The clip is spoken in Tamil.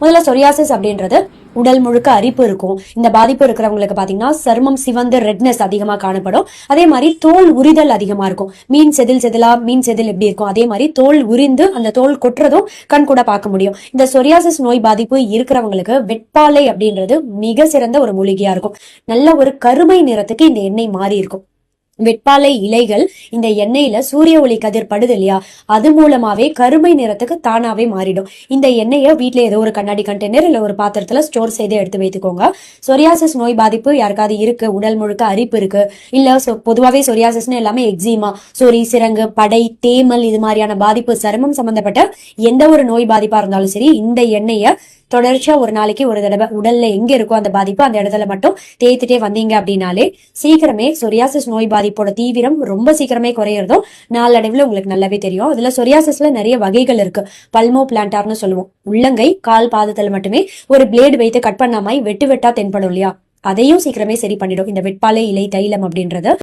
முதல்ல சொரியாசிஸ் அப்படின்றது உடல் முழுக்க அரிப்பு இருக்கும். இந்த பாதிப்பு இருக்கிறவங்களுக்கு பாத்தீங்கன்னா சருமம் சிவந்து ரெட்னஸ் அதிகமா காணப்படும். அதே மாதிரி தோல் உரிதல் அதிகமா இருக்கும். மீன் செதில் எப்படி இருக்கும் அதே மாதிரி தோல் உரிந்து அந்த தோல் கொட்டுறதும் கண் கூட பார்க்க முடியும். இந்த சொரியாசிஸ் நோய் பாதிப்பு இருக்கிறவங்களுக்கு வெட்பாலை அப்படின்றது மிக சிறந்த ஒரு மூலிகையா இருக்கும். நல்ல ஒரு கருமை நிறத்துக்கு இந்த எண்ணெய் மாறி இருக்கும். வெட்பாலை இலைகள் இந்த எண்ணெயில சூரிய ஒளி கதிர் படுது இல்லையா, அது மூலமாவே கருமை நிறத்துக்கு தானாவே மாறிடும். இந்த எண்ணெயை வீட்டுல ஏதோ ஒரு கண்ணாடி கண்டெய்னர் இல்ல ஒரு பாத்திரத்துல ஸ்டோர் செய்து எடுத்து வைத்துக்கோங்க. சொரியாசிஸ் நோய் பாதிப்பு யாருக்காவது இருக்கு, உடல் முழுக்க அரிப்பு இருக்கு, இல்ல பொதுவாவே சொரியாசிஸ்னு எல்லாமே எக்ஸிமா, சொறி, சிரங்கு, படை, தேமல் இது மாதிரியான பாதிப்பு சருமம் சம்பந்தப்பட்ட எந்த ஒரு நோய் பாதிப்பா இருந்தாலும் சரி, இந்த எண்ணெயை தொடர்ச்சியா ஒரு நாளைக்கு ஒரு தடவை உடல்ல எங்க இருக்கோ அந்த பாதிப்பு அந்த இடத்துல மட்டும் தேய்த்துட்டே வந்தீங்க அப்படின்னாலே சீக்கிரமே சொரியாசிஸ் நோய் பாதிப்போட தீவிரம் ரொம்ப சீக்கிரமே குறையறதும் நாளடைவுல உங்களுக்கு நல்லாவே தெரியும். அதுல சொரியாசிஸ்ல நிறைய வகைகள் இருக்கு. பல்மோ பிளான்டார்னு சொல்லுவோம். உள்ளங்கை கால் பாதத்துல மட்டுமே ஒரு பிளேடு வைத்து கட் பண்ணாம வெட்டு வெட்டா தென்படும் இல்லையா, அதையும் சீக்கிரமே சரி பண்ணிடும் இந்த வெட்பாலை இலை தைலம் அப்படின்றது.